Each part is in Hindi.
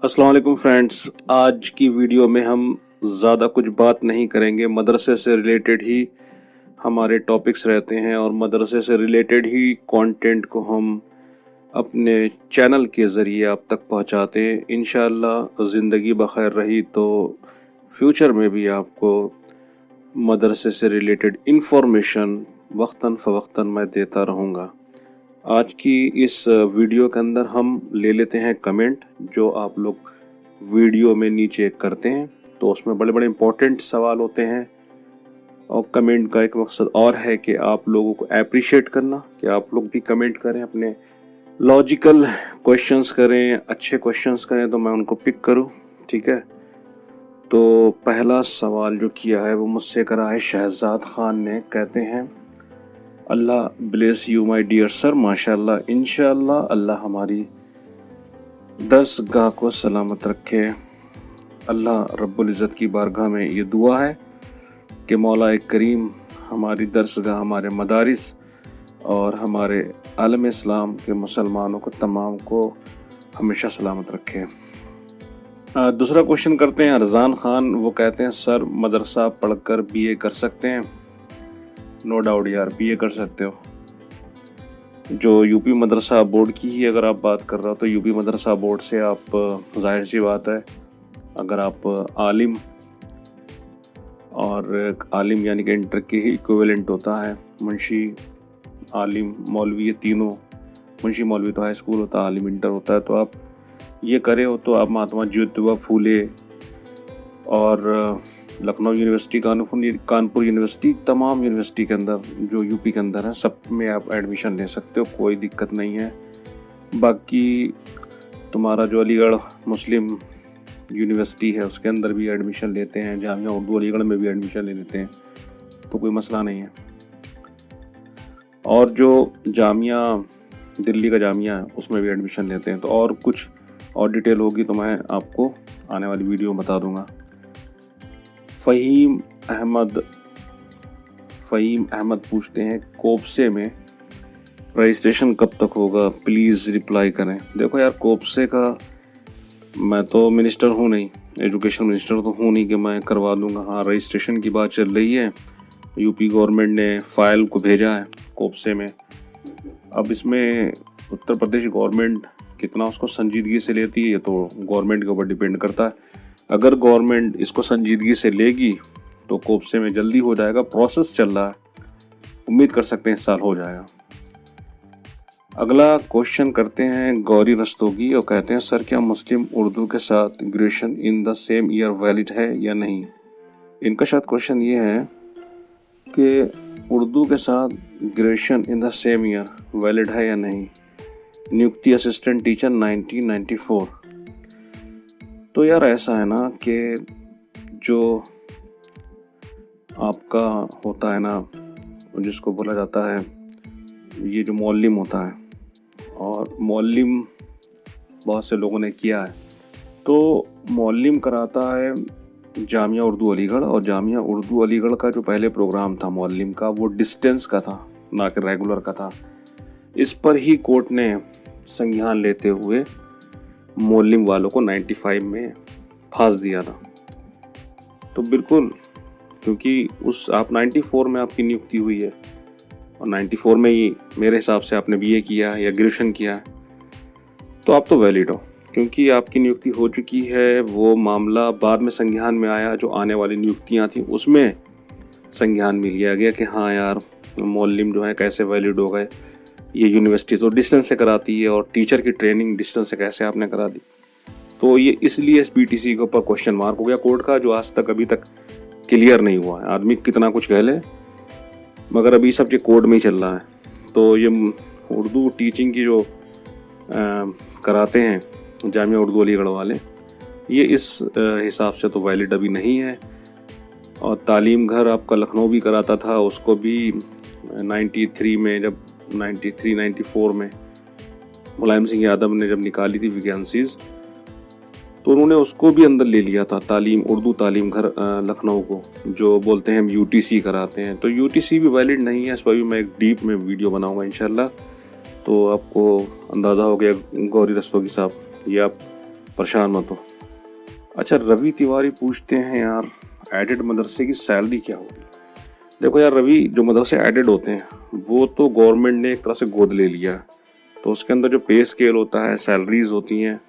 अस्सलाम वालेकुम फ्रेंड्स। आज की वीडियो में हम ज़्यादा कुछ बात नहीं करेंगे। मदरसे से रिलेटेड ही हमारे टॉपिक्स रहते हैं और मदरसे से रिलेटेड ही कंटेंट को हम अपने चैनल के ज़रिए आप तक पहुंचाते हैं। इंशाअल्लाह ज़िंदगी बखैर रही तो फ्यूचर में भी आपको मदरसे से रिलेटेड इंफॉर्मेशन वक्तन फ़वक्तन मैं देता रहूँगा। आज की इस वीडियो के अंदर हम ले लेते हैं कमेंट जो आप लोग वीडियो में नीचे करते हैं, तो उसमें बड़े बड़े इंपॉर्टेंट सवाल होते हैं और कमेंट का एक मकसद और है कि आप लोगों को अप्रिशिएट करना, कि आप लोग भी कमेंट करें, अपने लॉजिकल क्वेश्चंस करें, अच्छे क्वेश्चंस करें तो मैं उनको पिक करूं। ठीक है, तो पहला सवाल जो किया है वो मुझसे करा है शहजाद खान ने। कहते हैं Allah bless you my dear sir. माशाल्लाह, इंशाअल्लाह अल्लाह हमारी दर्सगाह को सलामत रखे। अल्लाह रब्बुल इज़्ज़त की बारगाह में ये दुआ है कि मौला करीम हमारी दर्सगाह, हमारे मदारिस और हमारे आलम इस्लाम के मुसलमानों को तमाम को हमेशा सलामत रखे। दूसरा क्वेश्चन करते हैं रज़ान खान। वो कहते हैं सर मदरसा पढ़कर बीए कर सकते हैं? नो डाउट यार, बीए कर सकते हो। जो यूपी मदरसा बोर्ड की ही अगर आप बात कर रहे हो तो यूपी मदरसा बोर्ड से आप, जाहिर सी बात है, अगर आप आलिम, और आलिम यानी कि इंटर के ही इक्विवेलेंट होता है, मुंशी आलिम मौलवी, ये तीनों, मुंशी मौलवी तो हाई स्कूल होता है, आलिम इंटर होता है, तो आप ये करे हो तो आप महात्मा ज्योतिबा फूले और लखनऊ यूनिवर्सिटी, कानपुर यूनिवर्सिटी, तमाम यूनिवर्सिटी के अंदर जो यूपी के अंदर है सब में आप एडमिशन ले सकते हो, कोई दिक्कत नहीं है। बाकी तुम्हारा जो अलीगढ़ मुस्लिम यूनिवर्सिटी है उसके अंदर भी एडमिशन लेते हैं, जामिया उर्दू अलीगढ़ में भी एडमिशन ले लेते हैं, तो कोई मसला नहीं है। और जो जामिया दिल्ली का जामिया है उसमें भी एडमिशन लेते हैं। तो और कुछ और डिटेल होगी तो मैं आपको आने वाली वीडियो में बता दूंगा। फ़हीम अहमद पूछते हैं कोपसे में रजिस्ट्रेशन कब तक होगा, प्लीज़ रिप्लाई करें। देखो यार, कोपसे का मैं तो मिनिस्टर हूँ नहीं, एजुकेशन मिनिस्टर तो हूँ नहीं कि मैं करवा दूंगा। हाँ, रजिस्ट्रेशन की बात चल रही है, यूपी गवर्नमेंट ने फ़ाइल को भेजा है कोपसे में। अब इसमें उत्तर प्रदेश गवर्नमेंट कितना उसको संजीदगी से लेती है ये तो गवर्नमेंट के ऊपर डिपेंड करता है। अगर गवर्नमेंट इसको संजीदगी से लेगी तो कोपसे में जल्दी हो जाएगा, प्रोसेस चल रहा है, उम्मीद कर सकते हैं इस साल हो जाएगा। अगला क्वेश्चन करते हैं गौरी रस्तोगी और कहते हैं सर क्या मुस्लिम उर्दू के साथ graduation in the same year valid है या नहीं? इनका शायद क्वेश्चन ये है कि उर्दू के साथ graduation in the same year valid है या नहीं। नियुक्ति असिस्टेंट टीचर 1994। तो यार ऐसा है ना कि जो आपका होता है ना, जिसको बोला जाता है, ये जो मौल्लिम होता है, और मौल्लिम बहुत से लोगों ने किया है, तो मौल्लिम कराता है जामिया उर्दू अलीगढ़, और जामिया उर्दू अलीगढ़ का जो पहले प्रोग्राम था मौल्लिम का वो डिस्टेंस का था, ना कि रेगुलर का था। इस पर ही कोर्ट ने संज्ञान लेते हुए मौल्लिम वालों को 95 में फांस दिया था। तो बिल्कुल, क्योंकि उस आप 94 में आपकी नियुक्ति हुई है और 94 में ही मेरे हिसाब से आपने बीए किया या ग्रेजुएशन किया है, तो आप तो वैलिड हो, क्योंकि आपकी नियुक्ति हो चुकी है। वो मामला बाद में संज्ञान में आया, जो आने वाली नियुक्तियां थी उसमें संज्ञान में लिया गया कि हाँ यार, मौल्लिम जो है कैसे वैलिड हो गए, ये यूनिवर्सिटी तो डिस्टेंस से कराती है और टीचर की ट्रेनिंग डिस्टेंस से कैसे आपने करा दी। तो ये इसलिए BTC के ऊपर क्वेश्चन मार्क हो गया कोर्ट का, जो आज तक अभी तक क्लियर नहीं हुआ है। आदमी कितना कुछ कह ले, मगर अभी सब ये कोर्ट में ही चल रहा है। तो ये उर्दू टीचिंग की जो कराते हैं जामिया उर्दू अलीगढ़ वाले, ये इस हिसाब से तो वैलिड अभी नहीं है। और तालीम घर आपका लखनऊ भी कराता था, उसको भी 93 में, जब 93-94 में मुलायम सिंह यादव ने जब निकाली थी वैकेंसीज, तो उन्होंने उसको भी अंदर ले लिया था, तालीम उर्दू तालीम घर लखनऊ को, जो बोलते हैं हम UTC कराते हैं। तो UTC भी वैलिड नहीं है। इस पर भी मैं एक डीप में वीडियो बनाऊंगा इंशाल्लाह, तो आपको अंदाज़ा हो गया गौरी रस्तोगी साहब, ये आप परेशान मत हो। अच्छा, रवि तिवारी पूछते हैं यार एडेड मदरसे की सैलरी क्या होगी। देखो यार, रवि जो मदरसे एडेड होते हैं वो तो गवर्नमेंट ने एक तरह से गोद ले लिया, तो उसके अंदर जो पे स्केल होता है, सैलरीज होती हैं,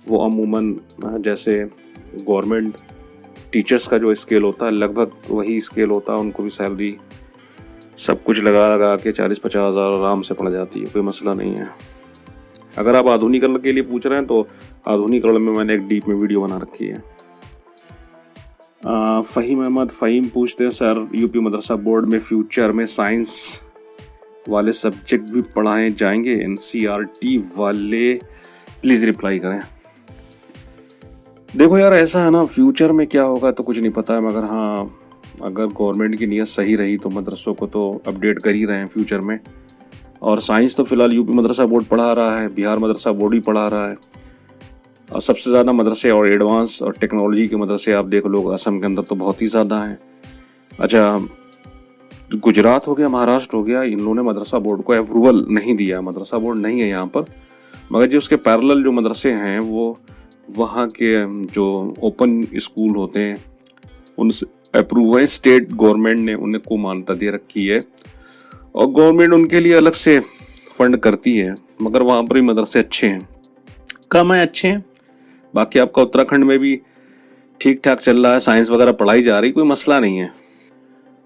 वो अमूमन जैसे गवर्नमेंट टीचर्स का जो स्केल होता है लगभग वही स्केल होता है। उनको भी सैलरी सब कुछ लगा लगा के 40-50 हज़ार आराम से पड़ जाती है, कोई मसला नहीं है। अगर आप आधुनिकरण के लिए पूछ रहे हैं तो आधुनिकरण में मैंने एक डीप में वीडियो बना रखी है। फ़हीम अहमद फ़हीम पूछते हैं सर यूपी मदरसा बोर्ड में फ्यूचर में साइंस वाले सब्जेक्ट भी पढ़ाए जाएंगे? एनसीईआरटी वाले प्लीज़ रिप्लाई करें। देखो यार, ऐसा है ना, फ्यूचर में क्या होगा तो कुछ नहीं पता है, मगर हाँ, अगर गवर्नमेंट की नीयत सही रही तो मदरसों को तो अपडेट कर ही रहे हैं फ्यूचर में। और साइंस तो फ़िलहाल यूपी मदरसा बोर्ड पढ़ा रहा है, बिहार मदरसा बोर्ड ही पढ़ा रहा है, और सबसे ज़्यादा मदरसे और एडवांस और टेक्नोलॉजी के मदरसे आप देख लो असम के अंदर तो बहुत ही ज़्यादा हैं। अच्छा, गुजरात हो गया, महाराष्ट्र हो गया, इन लोगों ने मदरसा बोर्ड को अप्रूवल नहीं दिया, मदरसा बोर्ड नहीं है यहाँ पर, मगर जो उसके पैरेलल जो मदरसे हैं वो वहाँ के जो ओपन स्कूल होते हैं उनसे अप्रूव है। स्टेट गवर्नमेंट ने उन्हें को मान्यता दे रखी है और गवर्नमेंट उनके लिए अलग से फंड करती है, मगर वहाँ पर भी मदरसे अच्छे हैं, कम है अच्छे हैं। बाकी आपका उत्तराखंड में भी ठीक ठाक चल रहा है, साइंस वगैरह पढ़ाई जा रही, कोई मसला नहीं है।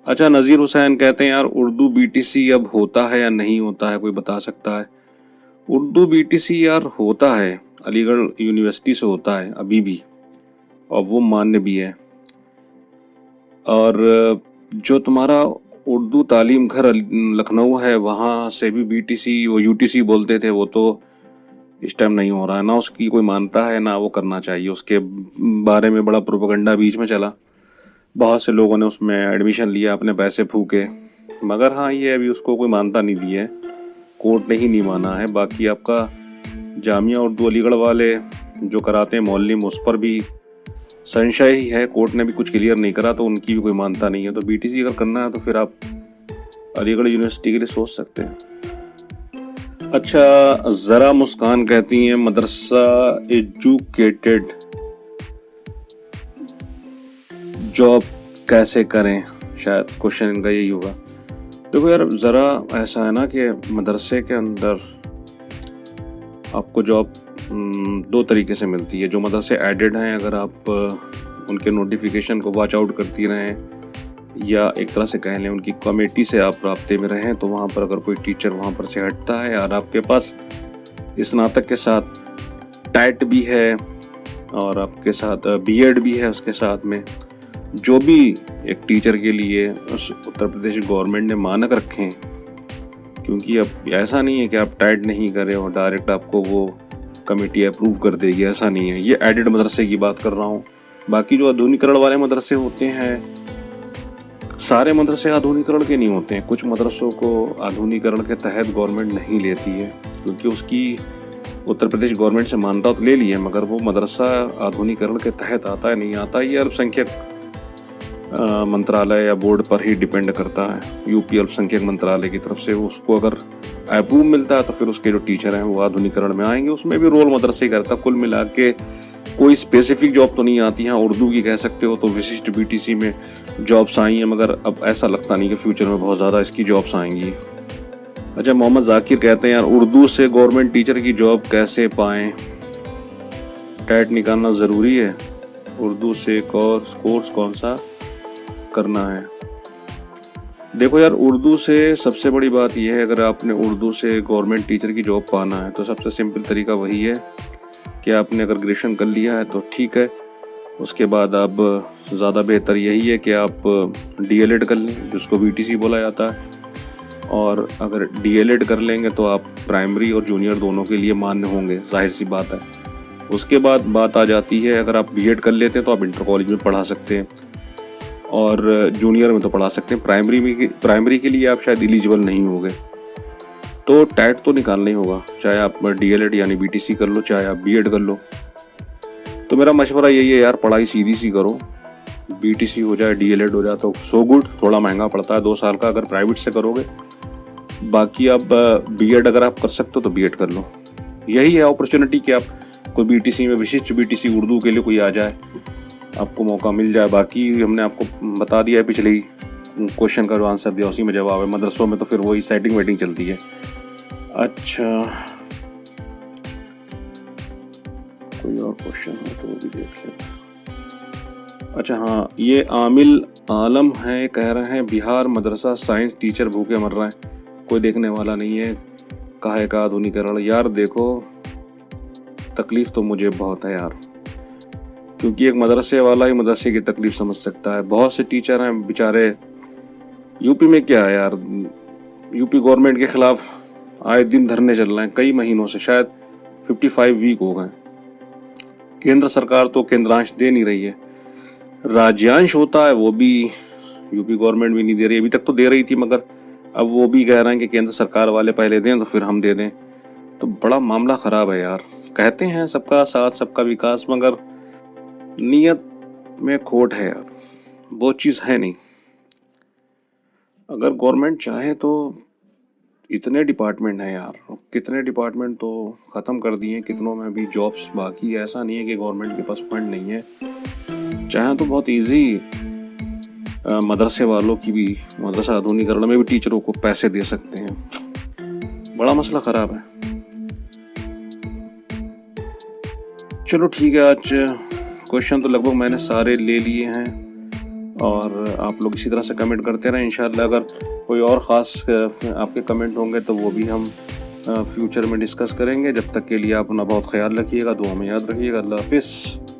अच्छा, नज़ीर हुसैन कहते हैं यार उर्दू बीटीसी अब होता है या नहीं होता है, कोई बता सकता है? उर्दू बीटीसी यार होता है, अलीगढ़ यूनिवर्सिटी से होता है अभी भी, और वो मान्य भी है। और जो तुम्हारा उर्दू तालीम घर लखनऊ है वहाँ से भी बीटीसी, वो यूटीसी बोलते थे, वो तो इस टाइम नहीं हो रहा है, ना उसकी कोई मानता है ना वो करना चाहिए। उसके बारे में बड़ा प्रोपेगेंडा बीच में चला, बहुत से लोगों ने उसमें एडमिशन लिया, अपने पैसे फूके, मगर हाँ ये अभी उसको कोई मानता नहीं दी है, कोर्ट ने ही नहीं माना है। बाकी आपका जामिया उर्दू अलीगढ़ वाले जो कराते हैं मौलवी, उस पर भी संशय ही है, कोर्ट ने भी कुछ क्लियर नहीं करा, तो उनकी भी कोई मानता नहीं है। तो बीटीसी अगर करना है तो फिर आप अलीगढ़ यूनिवर्सिटी के लिए सोच सकते हैं। अच्छा, ज़रा मुस्कान कहती हैं मदरसा एजुकेटेड जॉब कैसे करें, शायद क्वेश्चन इनका यही होगा। देखो यार, ज़रा ऐसा है ना कि मदरसे के अंदर आपको जॉब दो तरीके से मिलती है। जो मदरसे एडेड हैं, अगर आप उनके नोटिफिकेशन को वॉच आउट करती रहें, या एक तरह से कह लें उनकी कमेटी से आप राब्ते में रहें, तो वहाँ पर अगर कोई टीचर वहाँ पर से हटता है और आपके पास स्नातक के साथ टाइट भी है और आपके साथ बीएड भी है उसके साथ में, जो भी एक टीचर के लिए उत्तर प्रदेश गवर्नमेंट ने मानक रखे हैं, क्योंकि अब ऐसा नहीं है कि आप टाइट नहीं करें और डायरेक्ट आपको वो कमेटी अप्रूव कर देगी, ऐसा नहीं है। ये एडेड मदरसे की बात कर रहा हूँ। बाकी जो आधुनिकरण वाले मदरसे होते हैं, सारे मदरसे आधुनिकरण के नहीं होते हैं, कुछ मदरसों को आधुनिकरण के तहत गवर्नमेंट नहीं लेती है, क्योंकि उसकी उत्तर प्रदेश गवर्नमेंट से मान्यता तो ले ली है, मगर वो मदरसा आधुनिकरण के तहत आता है नहीं आता, ये अल्पसंख्यक मंत्रालय या बोर्ड पर ही डिपेंड करता है। यूपी अल्पसंख्यक मंत्रालय की तरफ से उसको अगर अप्रूव मिलता है तो फिर उसके जो टीचर हैं वो आधुनिकरण में आएंगे। उसमें भी रोल मदरसे ही करता है। कुल मिला के कोई स्पेसिफिक जॉब तो नहीं आती। हाँ, उर्दू की कह सकते हो तो विशिष्ट बीटीसी में जॉब्स आई हैं, मगर अब ऐसा लगता नहीं कि फ्यूचर में बहुत ज़्यादा इसकी जॉब्स आएंगी। अच्छा, मोहम्मद जाकिर कहते हैं यार उर्दू से गवर्नमेंट टीचर की जॉब कैसे पाएं? टेट निकालना ज़रूरी है? उर्दू से कोर्स कौन सा करना है? देखो यार, उर्दू से सबसे बड़ी बात यह है, अगर आपने उर्दू से गवर्नमेंट टीचर की जॉब पाना है तो सबसे सिंपल तरीका वही है कि आपने अगर ग्रेजुएशन कर लिया है तो ठीक है, उसके बाद अब ज़्यादा बेहतर यही है कि आप डीएलएड कर लें, जिसको बीटीसी बोला जाता है। और अगर डीएलएड कर लेंगे तो आप प्राइमरी और जूनियर दोनों के लिए मान्य होंगे, जाहिर सी बात है। उसके बाद बात आ जाती है, अगर आप बीएड कर लेते हैं तो आप इंटर कॉलेज में पढ़ा सकते हैं और जूनियर में तो पढ़ा सकते हैं। प्राइमरी के लिए आप शायद एलिजिबल नहीं होंगे, तो टेट तो निकालना ही होगा, चाहे आप डीएलएड यानी बीटीसी कर लो, चाहे आप बीएड कर लो। तो मेरा मशवरा यही है यार, पढ़ाई सीधी सी करो, बीटीसी हो जाए डीएलएड हो जाए तो सो गुड। थोड़ा महंगा पड़ता है 2 साल का अगर प्राइवेट से करोगे। बाकी अब बीएड अगर आप कर सकते हो तो बीएड कर लो। यही है अपॉर्चुनिटी कि आप कोई बीटीसी में विशिष्ट बीटीसी उर्दू के लिए कोई आ जाए, आपको मौका मिल जाए। बाकी हमने आपको बता दिया है, पिछले ही क्वेश्चन का जो आंसर दिया उसी में जवाब है। मदरसों में तो फिर वही सेटिंग वेटिंग चलती है। अच्छा, कोई और क्वेश्चन हो तो वो भी देख लेते। अच्छा हाँ, ये आमिल आलम है, कह रहे हैं बिहार मदरसा साइंस टीचर भूखे मर रहे हैं, कोई देखने वाला नहीं है, काहे का आधुनिकीकरण। यार देखो, तकलीफ तो मुझे बहुत है यार, क्योंकि एक मदरसे वाला ही मदरसे की तकलीफ समझ सकता है। बहुत से टीचर हैं बेचारे, यूपी में क्या है यार, यूपी गवर्नमेंट के खिलाफ आए दिन धरने चल रहे हैं कई महीनों से, शायद 55 वीक हो गए। केंद्र सरकार तो केंद्रांश दे नहीं रही है, राज्यांश होता है वो भी यूपी गवर्नमेंट भी नहीं दे रही। अभी तक तो दे रही थी, मगर अब वो भी कह रहे हैं कि केंद्र सरकार वाले पहले दें तो फिर हम दे दें। तो बड़ा मामला खराब है यार। कहते हैं सबका साथ सबका विकास, मगर नियत में खोट है यार, वो चीज़ है नहीं। अगर गवर्नमेंट चाहे तो इतने डिपार्टमेंट हैं यार, कितने डिपार्टमेंट तो ख़त्म कर दिए, कितनों में भी जॉब्स बाकी। ऐसा नहीं है कि गवर्नमेंट के पास फंड नहीं है, चाहे तो बहुत इजी मदरसे वालों की भी, मदरसा आधुनिकीकरण में भी टीचरों को पैसे दे सकते हैं। बड़ा मसला ख़राब है। चलो ठीक है, आज क्वेश्चन तो लगभग मैंने सारे ले लिए हैं, और आप लोग इसी तरह से कमेंट करते रहें। इंशाल्लाह अगर कोई और ख़ास आपके कमेंट होंगे तो वो भी हम फ्यूचर में डिस्कस करेंगे। जब तक के लिए अपना बहुत ख्याल रखिएगा, दुआ में याद रखिएगा। अल्लाह हाफिज़।